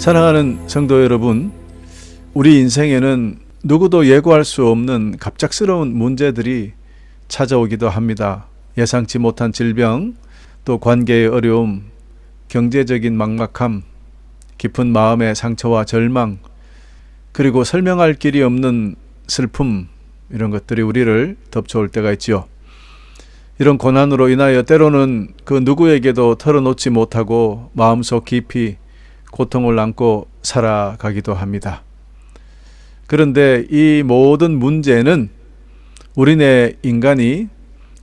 사랑하는 성도 여러분, 우리 인생에는 누구도 예고할 수 없는 갑작스러운 문제들이 찾아오기도 합니다. 예상치 못한 질병, 또 관계의 어려움, 경제적인 막막함, 깊은 마음의 상처와 절망, 그리고 설명할 길이 없는 슬픔, 이런 것들이 우리를 덮쳐올 때가 있지요. 이런 고난으로 인하여 때로는 그 누구에게도 털어놓지 못하고 마음속 깊이 고통을 안고 살아가기도 합니다. 그런데 이 모든 문제는 우리네 인간이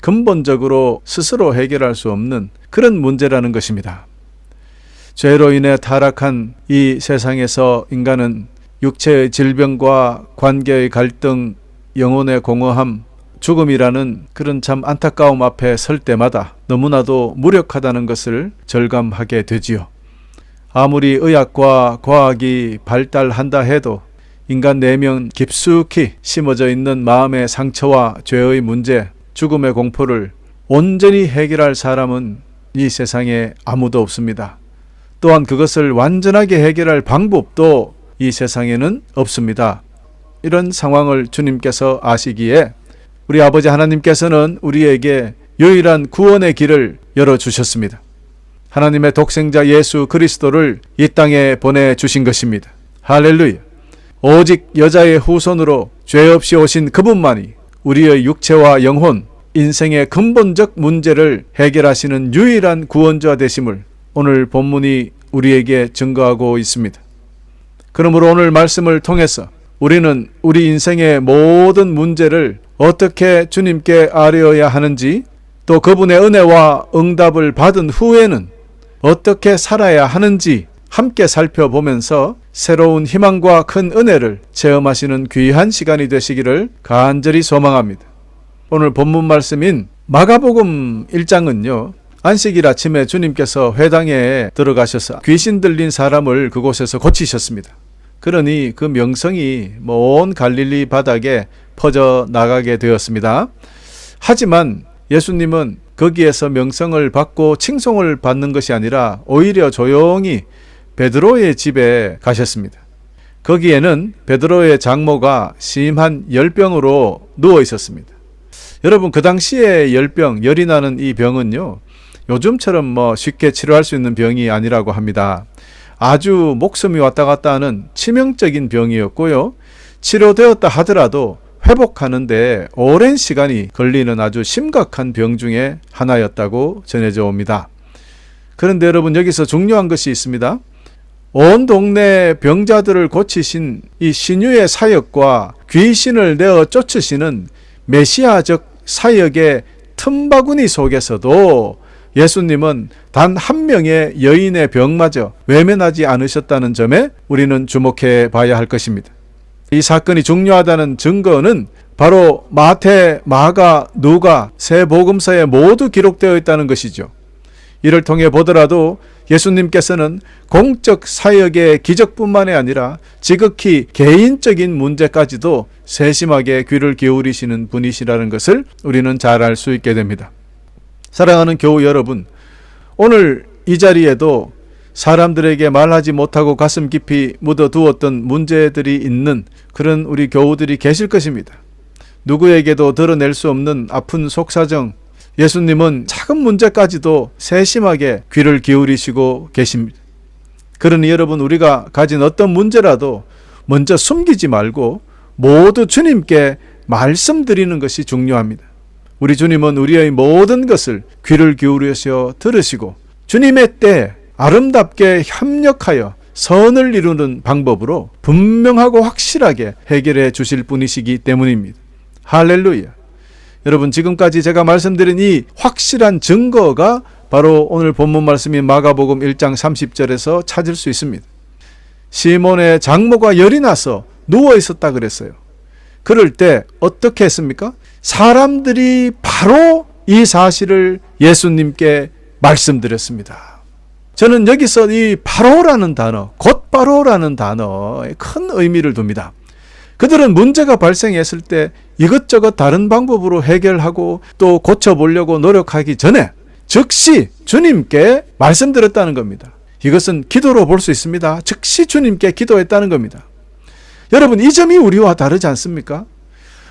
근본적으로 스스로 해결할 수 없는 그런 문제라는 것입니다. 죄로 인해 타락한 이 세상에서 인간은 육체의 질병과 관계의 갈등, 영혼의 공허함, 죽음이라는 그런 참 안타까움 앞에 설 때마다 너무나도 무력하다는 것을 절감하게 되지요. 아무리 의학과 과학이 발달한다 해도 인간 내면 깊숙이 심어져 있는 마음의 상처와 죄의 문제, 죽음의 공포를 온전히 해결할 사람은 이 세상에 아무도 없습니다. 또한 그것을 완전하게 해결할 방법도 이 세상에는 없습니다. 이런 상황을 주님께서 아시기에 우리 아버지 하나님께서는 우리에게 유일한 구원의 길을 열어주셨습니다. 하나님의 독생자 예수 그리스도를 이 땅에 보내주신 것입니다. 할렐루야. 오직 여자의 후손으로 죄 없이 오신 그분만이 우리의 육체와 영혼, 인생의 근본적 문제를 해결하시는 유일한 구원자 되심을 오늘 본문이 우리에게 증거하고 있습니다. 그러므로 오늘 말씀을 통해서 우리는 우리 인생의 모든 문제를 어떻게 주님께 아뢰어야 하는지, 또 그분의 은혜와 응답을 받은 후에는 어떻게 살아야 하는지 함께 살펴보면서 새로운 희망과 큰 은혜를 체험하시는 귀한 시간이 되시기를 간절히 소망합니다. 오늘 본문 말씀인 마가복음 1장은요, 안식일 아침에 주님께서 회당에 들어가셔서 귀신 들린 사람을 그곳에서 고치셨습니다. 그러니 그 명성이 온 갈릴리 바닥에 퍼져 나가게 되었습니다. 하지만 예수님은 거기에서 명성을 받고 칭송을 받는 것이 아니라 오히려 조용히 베드로의 집에 가셨습니다. 거기에는 베드로의 장모가 심한 열병으로 누워 있었습니다. 여러분, 그 당시에 열이 나는 이 병은요, 요즘처럼 쉽게 치료할 수 있는 병이 아니라고 합니다. 아주 목숨이 왔다 갔다 하는 치명적인 병이었고요. 치료되었다 하더라도 회복하는데 오랜 시간이 걸리는 아주 심각한 병 중에 하나였다고 전해져 옵니다. 그런데 여러분, 여기서 중요한 것이 있습니다. 온 동네 병자들을 고치신 이 신유의 사역과 귀신을 내어 쫓으시는 메시아적 사역의 틈바구니 속에서도 예수님은 단 한 명의 여인의 병마저 외면하지 않으셨다는 점에 우리는 주목해 봐야 할 것입니다. 이 사건이 중요하다는 증거는 바로 마태, 마가, 누가 세 복음서에 모두 기록되어 있다는 것이죠. 이를 통해 보더라도 예수님께서는 공적 사역의 기적뿐만이 아니라 지극히 개인적인 문제까지도 세심하게 귀를 기울이시는 분이시라는 것을 우리는 잘 알 수 있게 됩니다. 사랑하는 교우 여러분, 오늘 이 자리에도 사람들에게 말하지 못하고 가슴 깊이 묻어두었던 문제들이 있는 그런 우리 교우들이 계실 것입니다. 누구에게도 드러낼 수 없는 아픈 속사정, 예수님은 작은 문제까지도 세심하게 귀를 기울이시고 계십니다. 그러니 여러분, 우리가 가진 어떤 문제라도 먼저 숨기지 말고 모두 주님께 말씀드리는 것이 중요합니다. 우리 주님은 우리의 모든 것을 귀를 기울여서 들으시고 주님의 때 아름답게 협력하여 선을 이루는 방법으로 분명하고 확실하게 해결해 주실 분이시기 때문입니다. 할렐루야. 여러분, 지금까지 제가 말씀드린 이 확실한 증거가 바로 오늘 본문 말씀인 마가복음 1장 30절에서 찾을 수 있습니다. 시몬의 장모가 열이 나서 누워 있었다 그랬어요. 그럴 때 어떻게 했습니까? 사람들이 바로 이 사실을 예수님께 말씀드렸습니다. 저는 여기서 이 바로라는 단어, 곧바로라는 단어에 큰 의미를 둡니다. 그들은 문제가 발생했을 때 이것저것 다른 방법으로 해결하고 또 고쳐보려고 노력하기 전에 즉시 주님께 말씀드렸다는 겁니다. 이것은 기도로 볼 수 있습니다. 즉시 주님께 기도했다는 겁니다. 여러분, 이 점이 우리와 다르지 않습니까?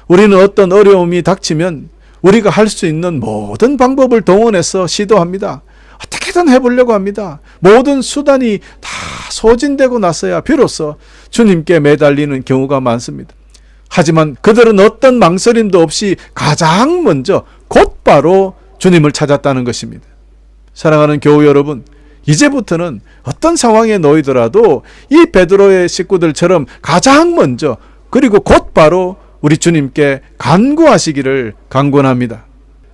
우리는 어떤 어려움이 닥치면 우리가 할 수 있는 모든 방법을 동원해서 시도합니다. 어떻게든 해보려고 합니다. 모든 수단이 다 소진되고 나서야 비로소 주님께 매달리는 경우가 많습니다. 하지만 그들은 어떤 망설임도 없이 가장 먼저 곧바로 주님을 찾았다는 것입니다. 사랑하는 교우 여러분, 이제부터는 어떤 상황에 놓이더라도 이 베드로의 식구들처럼 가장 먼저 그리고 곧바로 우리 주님께 간구하시기를 간구합니다.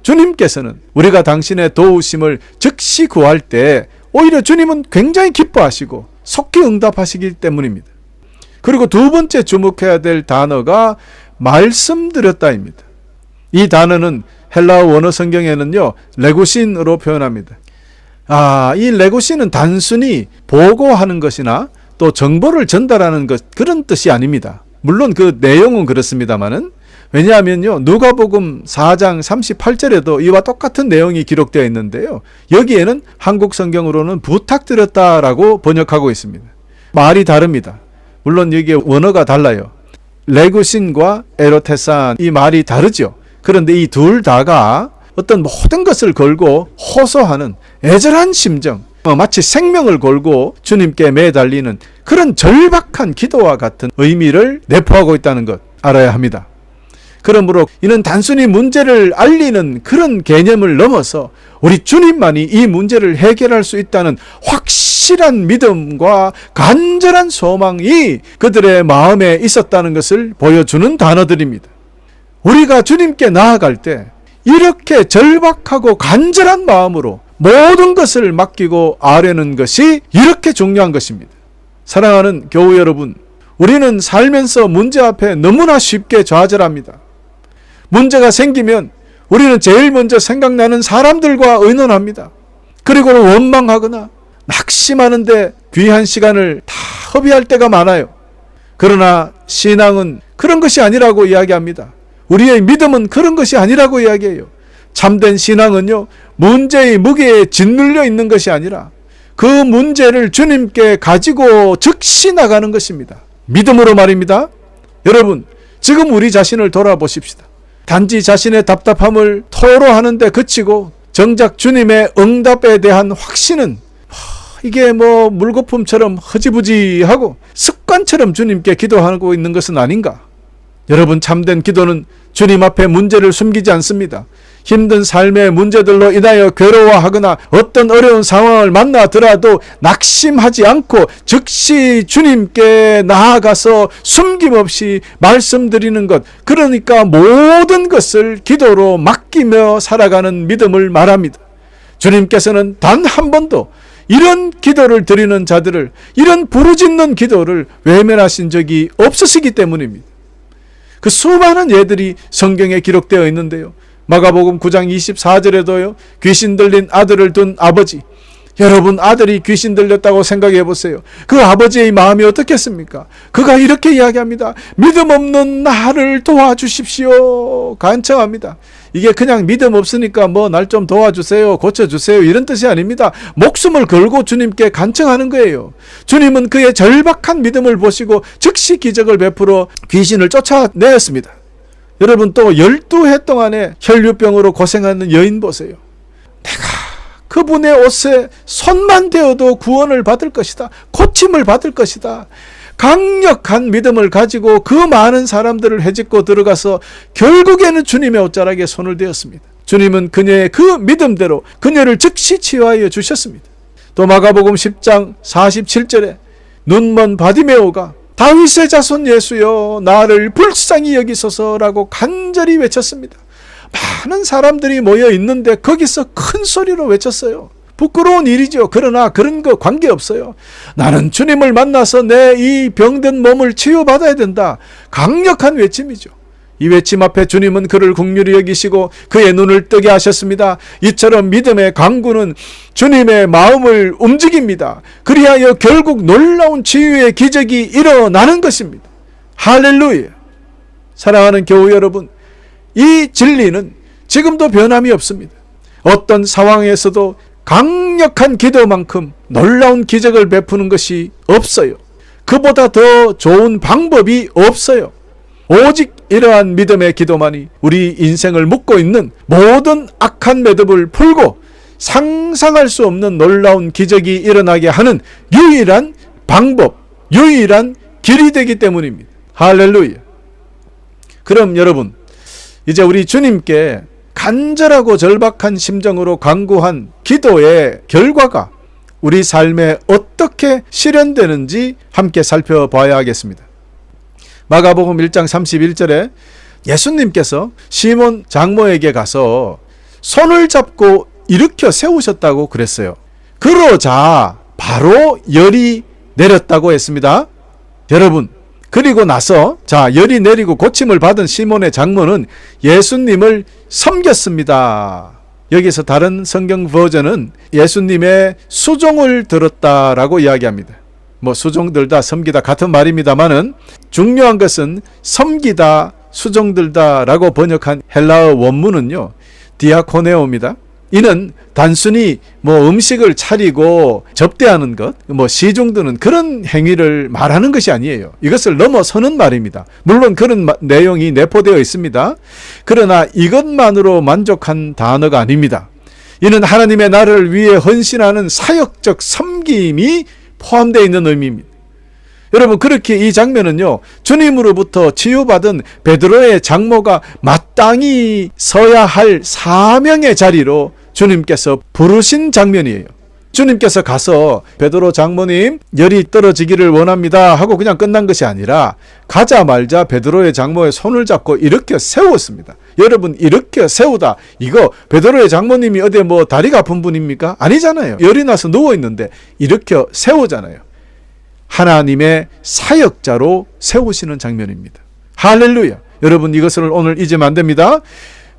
주님께서는 우리가 당신의 도우심을 즉시 구할 때 오히려 주님은 굉장히 기뻐하시고 속히 응답하시기 때문입니다. 그리고 두 번째 주목해야 될 단어가 말씀드렸다입니다. 이 단어는 헬라어 원어 성경에는요, 레구신으로 표현합니다. 이 레구신은 단순히 보고하는 것이나 또 정보를 전달하는 것, 그런 뜻이 아닙니다. 물론 그 내용은 그렇습니다만은, 왜냐하면요, 누가복음 4장 38절에도 이와 똑같은 내용이 기록되어 있는데요, 여기에는 한국 성경으로는 부탁드렸다라고 번역하고 있습니다. 말이 다릅니다. 물론 여기에 원어가 달라요. 레구신과 에로테산, 이 말이 다르죠. 그런데 이 둘 다가 어떤 모든 것을 걸고 호소하는 애절한 심정, 마치 생명을 걸고 주님께 매달리는 그런 절박한 기도와 같은 의미를 내포하고 있다는 것 알아야 합니다. 그러므로 이는 단순히 문제를 알리는 그런 개념을 넘어서 우리 주님만이 이 문제를 해결할 수 있다는 확실한 믿음과 간절한 소망이 그들의 마음에 있었다는 것을 보여주는 단어들입니다. 우리가 주님께 나아갈 때 이렇게 절박하고 간절한 마음으로 모든 것을 맡기고 아뢰는 것이 이렇게 중요한 것입니다. 사랑하는 교우 여러분, 우리는 살면서 문제 앞에 너무나 쉽게 좌절합니다. 문제가 생기면 우리는 제일 먼저 생각나는 사람들과 의논합니다. 그리고 원망하거나 낙심하는데 귀한 시간을 다 허비할 때가 많아요. 그러나 신앙은 그런 것이 아니라고 이야기합니다. 우리의 믿음은 그런 것이 아니라고 이야기해요. 참된 신앙은요, 문제의 무게에 짓눌려 있는 것이 아니라 그 문제를 주님께 가지고 즉시 나가는 것입니다. 믿음으로 말입니다. 여러분, 지금 우리 자신을 돌아보십시다. 단지 자신의 답답함을 토로하는데 그치고 정작 주님의 응답에 대한 확신은 이게 물거품처럼 허지부지하고 습관처럼 주님께 기도하고 있는 것은 아닌가? 여러분, 참된 기도는 주님 앞에 문제를 숨기지 않습니다. 힘든 삶의 문제들로 인하여 괴로워하거나 어떤 어려운 상황을 만나더라도 낙심하지 않고 즉시 주님께 나아가서 숨김없이 말씀드리는 것, 그러니까 모든 것을 기도로 맡기며 살아가는 믿음을 말합니다. 주님께서는 단 한 번도 이런 기도를 드리는 자들을, 이런 부르짖는 기도를 외면하신 적이 없으시기 때문입니다. 그 수많은 예들이 성경에 기록되어 있는데요, 마가복음 9장 24절에도요, 귀신 들린 아들을 둔 아버지, 여러분, 아들이 귀신 들렸다고 생각해 보세요. 그 아버지의 마음이 어떻겠습니까? 그가 이렇게 이야기합니다. 믿음 없는 나를 도와주십시오. 간청합니다. 이게 그냥 믿음 없으니까 날 좀 도와주세요, 고쳐주세요, 이런 뜻이 아닙니다. 목숨을 걸고 주님께 간청하는 거예요. 주님은 그의 절박한 믿음을 보시고 즉시 기적을 베풀어 귀신을 쫓아내었습니다. 여러분, 또 12해 동안에 혈류병으로 고생하는 여인 보세요. 내가 그분의 옷에 손만 대어도 구원을 받을 것이다, 고침을 받을 것이다. 강력한 믿음을 가지고 그 많은 사람들을 헤집고 들어가서 결국에는 주님의 옷자락에 손을 대었습니다. 주님은 그녀의 그 믿음대로 그녀를 즉시 치유하여 주셨습니다. 또 마가복음 10장 47절에 눈먼 바디메오가 다윗의 자손 예수여, 나를 불쌍히 여기소서라고 간절히 외쳤습니다. 많은 사람들이 모여 있는데 거기서 큰 소리로 외쳤어요. 부끄러운 일이죠. 그러나 그런 거 관계없어요. 나는 주님을 만나서 내 이 병든 몸을 치유받아야 된다. 강력한 외침이죠. 이 외침 앞에 주님은 그를 긍휼히 여기시고 그의 눈을 뜨게 하셨습니다. 이처럼 믿음의 강구는 주님의 마음을 움직입니다. 그리하여 결국 놀라운 치유의 기적이 일어나는 것입니다. 할렐루야. 사랑하는 교우 여러분, 이 진리는 지금도 변함이 없습니다. 어떤 상황에서도 강력한 기도만큼 놀라운 기적을 베푸는 것이 없어요. 그보다 더 좋은 방법이 없어요. 오직 이러한 믿음의 기도만이 우리 인생을 묶고 있는 모든 악한 매듭을 풀고 상상할 수 없는 놀라운 기적이 일어나게 하는 유일한 방법, 유일한 길이 되기 때문입니다. 할렐루야. 그럼 여러분, 이제 우리 주님께 간절하고 절박한 심정으로 간구한 기도의 결과가 우리 삶에 어떻게 실현되는지 함께 살펴봐야 하겠습니다. 마가복음 1장 31절에 예수님께서 시몬 장모에게 가서 손을 잡고 일으켜 세우셨다고 그랬어요. 그러자 바로 열이 내렸다고 했습니다. 여러분, 그리고 나서 열이 내리고 고침을 받은 시몬의 장모는 예수님을 섬겼습니다. 여기서 다른 성경 버전은 예수님의 수종을 들었다라고 이야기합니다. 수종들다, 섬기다 같은 말입니다만은 중요한 것은 섬기다, 수종들다라고 번역한 헬라어 원문은요, 디아코네오입니다. 이는 단순히 음식을 차리고 접대하는 것, 시중드는 그런 행위를 말하는 것이 아니에요. 이것을 넘어서는 말입니다. 물론 그런 내용이 내포되어 있습니다. 그러나 이것만으로 만족한 단어가 아닙니다. 이는 하나님의 나라를 위해 헌신하는 사역적 섬김이 포함되어 있는 의미입니다. 여러분, 그렇게 이 장면은요, 주님으로부터 치유받은 베드로의 장모가 마땅히 서야 할 사명의 자리로 주님께서 부르신 장면이에요. 주님께서 가서 베드로 장모님 열이 떨어지기를 원합니다 하고 그냥 끝난 것이 아니라 가자마자 베드로의 장모의 손을 잡고 일으켜 세웠습니다. 여러분, 일으켜 세우다, 이거 베드로의 장모님이 어디 다리가 아픈 분입니까? 아니잖아요. 열이 나서 누워있는데 일으켜 세우잖아요. 하나님의 사역자로 세우시는 장면입니다. 할렐루야. 여러분, 이것을 오늘 잊으면 안 됩니다.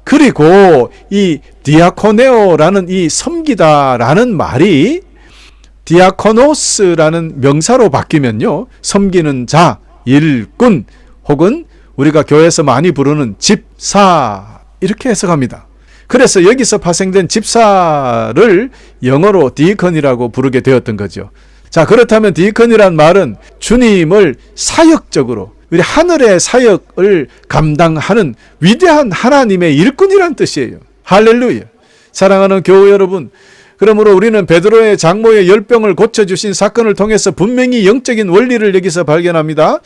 그리고 이 디아코네오라는 이 섬기다라는 말이 디아코노스라는 명사로 바뀌면요, 섬기는 자, 일꾼, 혹은 우리가 교회에서 많이 부르는 집사, 이렇게 해석합니다. 그래서 여기서 파생된 집사를 영어로 디컨이라고 부르게 되었던 거죠. 그렇다면 디컨이란 말은 주님을 사역적으로, 우리 하늘의 사역을 감당하는 위대한 하나님의 일꾼이란 뜻이에요. 할렐루야. 사랑하는 교회 여러분, 그러므로 우리는 베드로의 장모의 열병을 고쳐주신 사건을 통해서 분명히 영적인 원리를 여기서 발견합니다.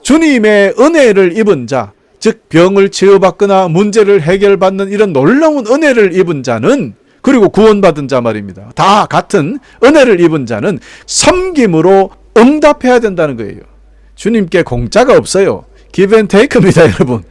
주님의 은혜를 입은 자, 즉 병을 치유받거나 문제를 해결받는 이런 놀라운 은혜를 입은 자는, 그리고 구원받은 자 말입니다. 다 같은 은혜를 입은 자는 섬김으로 응답해야 된다는 거예요. 주님께 공짜가 없어요. give and take입니다, 여러분.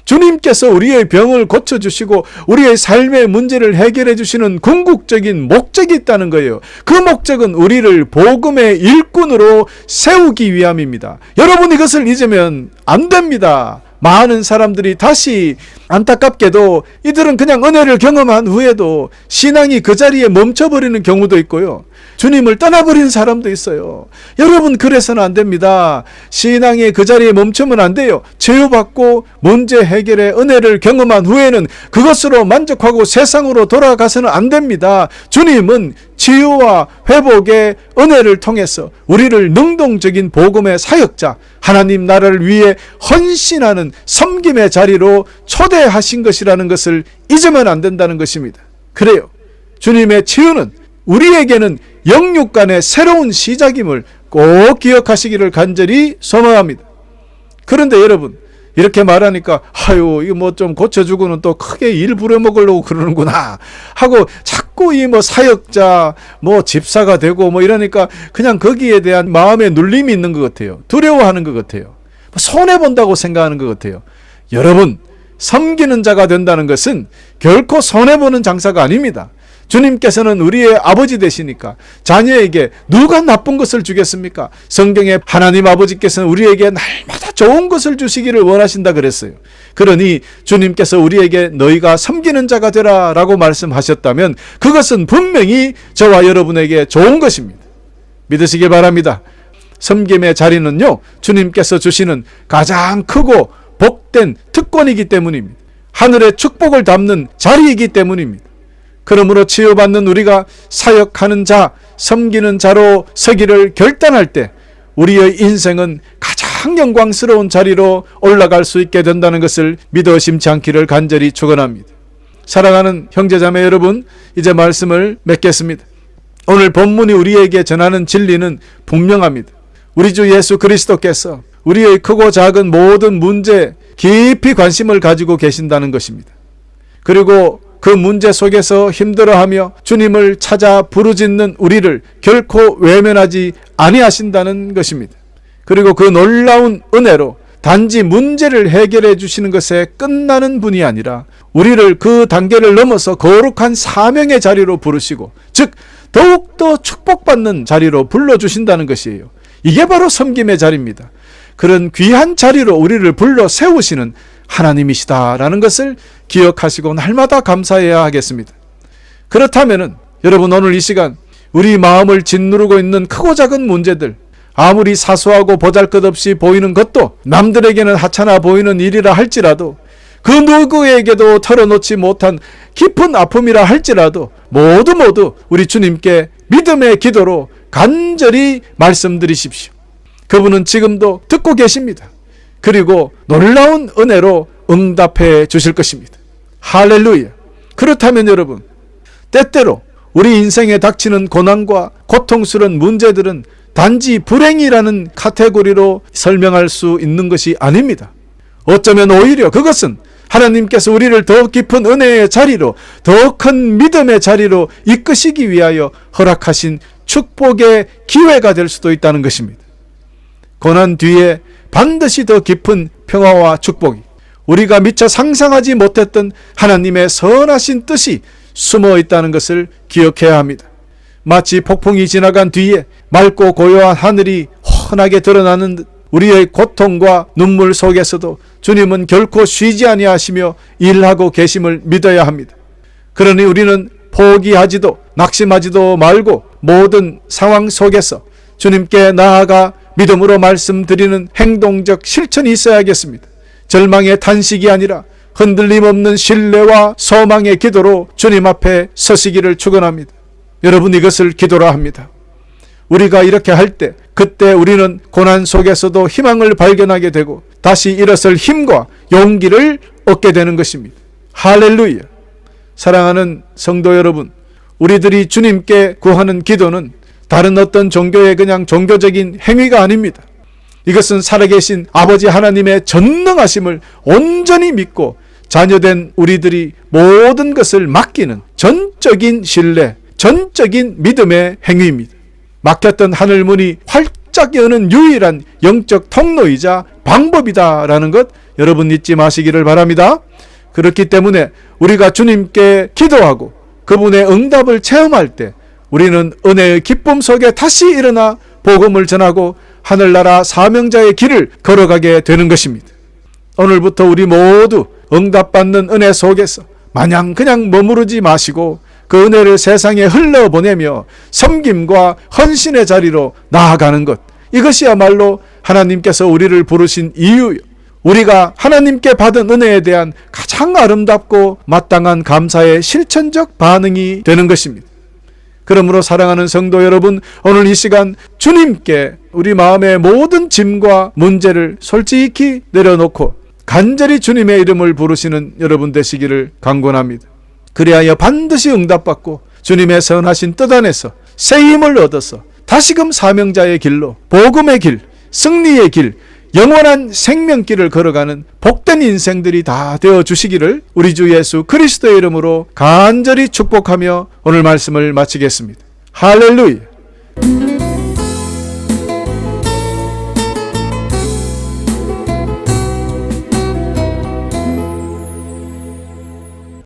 주님께서 우리의 병을 고쳐주시고 우리의 삶의 문제를 해결해 주시는 궁극적인 목적이 있다는 거예요. 그 목적은 우리를 복음의 일꾼으로 세우기 위함입니다. 여러분, 이것을 잊으면 안 됩니다. 많은 사람들이 다시, 안타깝게도 이들은 그냥 은혜를 경험한 후에도 신앙이 그 자리에 멈춰버리는 경우도 있고요, 주님을 떠나버리는 사람도 있어요. 여러분, 그래서는 안 됩니다. 신앙이 그 자리에 멈추면 안 돼요. 치유받고 문제 해결의 은혜를 경험한 후에는 그것으로 만족하고 세상으로 돌아가서는 안 됩니다. 주님은 치유와 회복의 은혜를 통해서 우리를 능동적인 복음의 사역자, 하나님 나라를 위해 헌신하는 섬김의 자리로 초대하신 것이라는 것을 잊으면 안 된다는 것입니다. 그래요, 주님의 치유는 우리에게는 영육 간의 새로운 시작임을 꼭 기억하시기를 간절히 소망합니다. 그런데 여러분, 이렇게 말하니까 이거 좀 고쳐주고는 또 크게 일 부려먹으려고 그러는구나 하고 자꾸 이 사역자, 집사가 되고 이러니까 그냥 거기에 대한 마음의 눌림이 있는 것 같아요. 두려워하는 것 같아요. 손해본다고 생각하는 것 같아요. 여러분, 섬기는 자가 된다는 것은 결코 손해보는 장사가 아닙니다. 주님께서는 우리의 아버지 되시니까 자녀에게 누가 나쁜 것을 주겠습니까? 성경에 하나님 아버지께서는 우리에게 날마다 좋은 것을 주시기를 원하신다 그랬어요. 그러니 주님께서 우리에게 너희가 섬기는 자가 되라 라고 말씀하셨다면 그것은 분명히 저와 여러분에게 좋은 것입니다. 믿으시길 바랍니다. 섬김의 자리는요, 주님께서 주시는 가장 크고 복된 특권이기 때문입니다. 하늘의 축복을 담는 자리이기 때문입니다. 그러므로 치유받는 우리가 사역하는 자, 섬기는 자로 서기를 결단할 때 우리의 인생은 가장 영광스러운 자리로 올라갈 수 있게 된다는 것을 믿어 심지 않기를 간절히 축원합니다. 사랑하는 형제자매 여러분, 이제 말씀을 맺겠습니다. 오늘 본문이 우리에게 전하는 진리는 분명합니다. 우리 주 예수 그리스도께서 우리의 크고 작은 모든 문제에 깊이 관심을 가지고 계신다는 것입니다. 그리고 그 문제 속에서 힘들어하며 주님을 찾아 부르짖는 우리를 결코 외면하지 아니하신다는 것입니다. 그리고 그 놀라운 은혜로 단지 문제를 해결해 주시는 것에 끝나는 분이 아니라 우리를 그 단계를 넘어서 거룩한 사명의 자리로 부르시고, 즉 더욱더 축복받는 자리로 불러주신다는 것이에요. 이게 바로 섬김의 자리입니다. 그런 귀한 자리로 우리를 불러 세우시는 하나님이시다라는 것을 기억하시고 날마다 감사해야 하겠습니다. 그렇다면은 여러분, 오늘 이 시간 우리 마음을 짓누르고 있는 크고 작은 문제들, 아무리 사소하고 보잘것없이 보이는 것도 남들에게는 하찮아 보이는 일이라 할지라도, 그 누구에게도 털어놓지 못한 깊은 아픔이라 할지라도 모두 우리 주님께 믿음의 기도로 간절히 말씀드리십시오. 그분은 지금도 듣고 계십니다. 그리고 놀라운 은혜로 응답해 주실 것입니다. 할렐루야. 그렇다면 여러분, 때때로 우리 인생에 닥치는 고난과 고통스러운 문제들은 단지 불행이라는 카테고리로 설명할 수 있는 것이 아닙니다. 어쩌면 오히려 그것은 하나님께서 우리를 더 깊은 은혜의 자리로, 더 큰 믿음의 자리로 이끄시기 위하여 허락하신 축복의 기회가 될 수도 있다는 것입니다. 고난 뒤에 반드시 더 깊은 평화와 축복이, 우리가 미처 상상하지 못했던 하나님의 선하신 뜻이 숨어 있다는 것을 기억해야 합니다. 마치 폭풍이 지나간 뒤에 맑고 고요한 하늘이 환하게 드러나는 듯 우리의 고통과 눈물 속에서도 주님은 결코 쉬지 아니하시며 일하고 계심을 믿어야 합니다. 그러니 우리는 포기하지도 낙심하지도 말고 모든 상황 속에서 주님께 나아가 믿음으로 말씀드리는 행동적 실천이 있어야겠습니다. 절망의 탄식이 아니라 흔들림 없는 신뢰와 소망의 기도로 주님 앞에 서시기를 축원합니다. 여러분, 이것을 기도라 합니다. 우리가 이렇게 할 때, 그때 우리는 고난 속에서도 희망을 발견하게 되고 다시 일어설 힘과 용기를 얻게 되는 것입니다. 할렐루야. 사랑하는 성도 여러분, 우리들이 주님께 구하는 기도는 다른 어떤 종교의 그냥 종교적인 행위가 아닙니다. 이것은 살아계신 아버지 하나님의 전능하심을 온전히 믿고 자녀된 우리들이 모든 것을 맡기는 전적인 신뢰, 전적인 믿음의 행위입니다. 막혔던 하늘문이 활짝 여는 유일한 영적 통로이자 방법이다라는 것 여러분 잊지 마시기를 바랍니다. 그렇기 때문에 우리가 주님께 기도하고 그분의 응답을 체험할 때 우리는 은혜의 기쁨 속에 다시 일어나 복음을 전하고 하늘나라 사명자의 길을 걸어가게 되는 것입니다. 오늘부터 우리 모두 응답받는 은혜 속에서 마냥 그냥 머무르지 마시고 그 은혜를 세상에 흘러보내며 섬김과 헌신의 자리로 나아가는 것, 이것이야말로 하나님께서 우리를 부르신 이유요, 우리가 하나님께 받은 은혜에 대한 가장 아름답고 마땅한 감사의 실천적 반응이 되는 것입니다. 그러므로 사랑하는 성도 여러분, 오늘 이 시간 주님께 우리 마음의 모든 짐과 문제를 솔직히 내려놓고 간절히 주님의 이름을 부르시는 여러분 되시기를 간구합니다. 그리하여 반드시 응답받고 주님의 선하신 뜻 안에서 새 힘을 얻어서 다시금 사명자의 길로, 복음의 길, 승리의 길, 영원한 생명길을 걸어가는 복된 인생들이 다 되어주시기를 우리 주 예수 그리스도의 이름으로 간절히 축복하며 오늘 말씀을 마치겠습니다. 할렐루야.